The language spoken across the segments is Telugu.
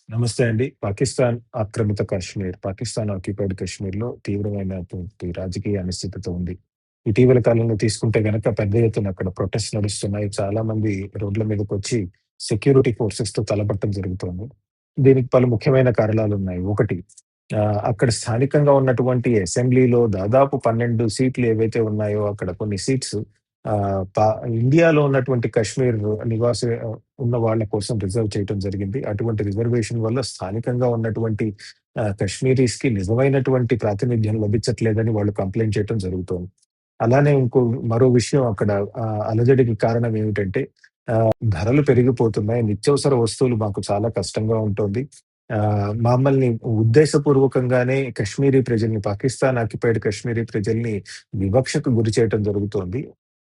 నమస్తే అండి. పాకిస్తాన్ ఆక్రమిత కాశ్మీర్, పాకిస్తాన్ ఆక్యుపైడ్ కాశ్మీర్‌లో తీవ్రమైనటువంటి రాజకీయ అనిశ్చితత ఉంది. ఇటీవల కాలంలో తీసుకుంటే గనక పెద్ద ఎత్తున అక్కడ ప్రొటెస్ట్ నడుస్తున్నాయి. చాలామంది రోడ్ల మీదకొచ్చి సెక్యూరిటీ ఫోర్సెస్‌తో తలపట్టం జరుగుతోంది. దీనికి పలు ముఖ్యమైన కారణాలున్నాయి. ఒకటి అక్కడ స్థానికంగా ఉన్నటువంటి అసెంబ్లీలో దాదాపు 12 సీట్లు ఏవైతే ఉన్నాయో అక్కడ కొన్ని సీట్స్ ఆహ్, పా ఇండియాలో ఉన్నటువంటి కశ్మీర్ నివాస ఉన్న వాళ్ళ కోసం రిజర్వ్ చేయటం జరిగింది. అటువంటి రిజర్వేషన్ వల్ల స్థానికంగా ఉన్నటువంటి కశ్మీరీస్‌కి నిజమైనటువంటి ప్రాతినిధ్యం లభించట్లేదని వాళ్ళు కంప్లెయింట్ చేయటం జరుగుతోంది. అలానే మరో విషయం అక్కడ అలజడికి కారణం ఏమిటంటే ధరలు పెరిగిపోతున్నాయి. నిత్యావసర వస్తువులు మాకు చాలా కష్టంగా ఉంటోంది. మమ్మల్ని ఉద్దేశపూర్వకంగానే కశ్మీరీ ప్రజల్ని, పాకిస్తాన్ ఆక్యుపైడ్ కశ్మీరీ ప్రజల్ని వివక్షకు గురి చేయటం జరుగుతోంది.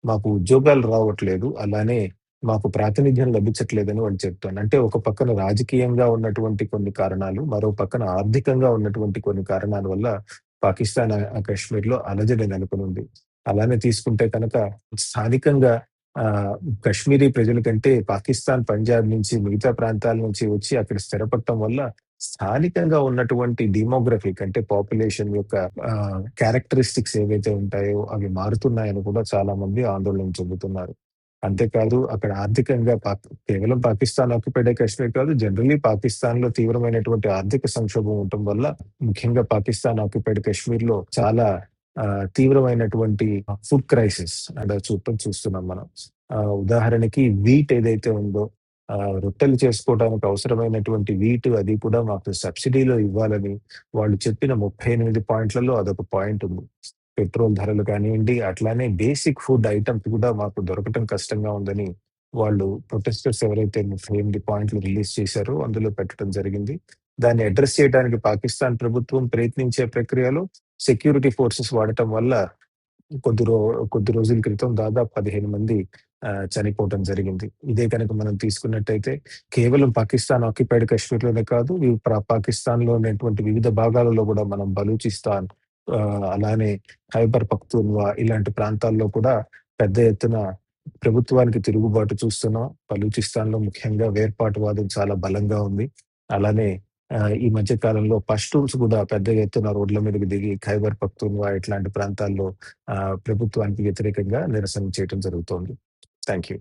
మాకు ఉద్యోగాలు రావట్లేదు. అలానే మాకు ప్రాతినిధ్యం లభించట్లేదని వాళ్ళు చెప్తున్నారు. అంటే ఒక పక్కన రాజకీయంగా ఉన్నటువంటి కొన్ని కారణాలు, మరో పక్కన ఆర్థికంగా ఉన్నటువంటి కొన్ని కారణాల వల్ల పాకిస్తాన్ కశ్మీర్‌లో అలజడి నెలకొనుంది. అలానే తీసుకుంటే కనుక స్థానికంగా ఆహ్, కశ్మీరీ ప్రజల కంటే పాకిస్తాన్ పంజాబ్ నుంచి మిగతా ప్రాంతాల నుంచి వచ్చి అక్కడ స్థిరపడటం వల్ల స్థానికంగా ఉన్నటువంటి డెమోగ్రఫిక్ అంటే పాపులేషన్ యొక్క క్యారెక్టరిస్టిక్స్ ఏవైతే ఉంటాయో అవి మారుతున్నాయని కూడా చాలా మంది ఆందోళన చెందుతున్నారు. అంతేకాదు అక్కడ ఆర్థికంగా కేవలం పాకిస్తాన్ ఆక్యుపైడ్ కాశ్మీర్ కాదు, జనరల్లీ పాకిస్తాన్‌లో తీవ్రమైనటువంటి ఆర్థిక సంక్షోభం ఉండటం వల్ల ముఖ్యంగా పాకిస్తాన్ ఆక్యుపైడ్ కాశ్మీర్‌లో చాలా తీవ్రమైనటువంటి ఫుడ్ క్రైసిస్ అంటే చూస్తున్నాం మనం. ఉదాహరణకి వీట్ ఏదైతే ఉందో రొట్టెలు చేసుకోవడానికి అవసరమైనటువంటి వీట్ అది కూడా మాకు సబ్సిడీలో ఇవ్వాలని వాళ్ళు చెప్పిన 38 పాయింట్లలో అదొక పాయింట్ ఉంది. పెట్రోల్ ధరలు కానియండి, అట్లానే బేసిక్ ఫుడ్ ఐటెమ్స్ కూడా మాకు దొరకటం కష్టంగా ఉందని వాళ్ళు ప్రొటెస్టర్స్ ఎవరైతే 38 పాయింట్లు రిలీజ్ చేశారో అందులో పెట్టడం జరిగింది. దాన్ని అడ్రెస్ చేయడానికి పాకిస్తాన్ ప్రభుత్వం ప్రయత్నించే ప్రక్రియలో సెక్యూరిటీ ఫోర్సెస్ వాడటం వల్ల కొద్ది రో కొద్ది రోజుల క్రితం దాదాపు 15 మంది చనిపోవటం జరిగింది. ఇదే గనక మనం తీసుకున్నట్టయితే కేవలం పాకిస్తాన్ ఆక్యుపైడ్ కాశ్మీర్‌లోనే కాదు, పాకిస్తాన్‌లో ఉన్నటువంటి వివిధ భాగాలలో గూడా మనం బలూచిస్తాన్ అలానే ఖైబర్ పఖ్తూన్‌వా ఇలాంటి ప్రాంతాల్లో కూడా పెద్ద ఎత్తున ప్రభుత్వానికి తిరుగుబాటు చూస్తున్నాం. బలూచిస్తాన్‌లో ముఖ్యంగా వేర్పాటువాదం చాలా బలంగా ఉంది. అలానే ఈ మధ్య కాలంలో పష్తూన్స్ కూడా పెద్ద ఎత్తున రోడ్ల మీదకి దిగి ఖైబర్ పఖ్తూన్‌వా ఇట్లాంటి ప్రాంతాల్లో ప్రభుత్వానికి వ్యతిరేకంగా నిరసన చేయటం జరుగుతోంది. Thank you.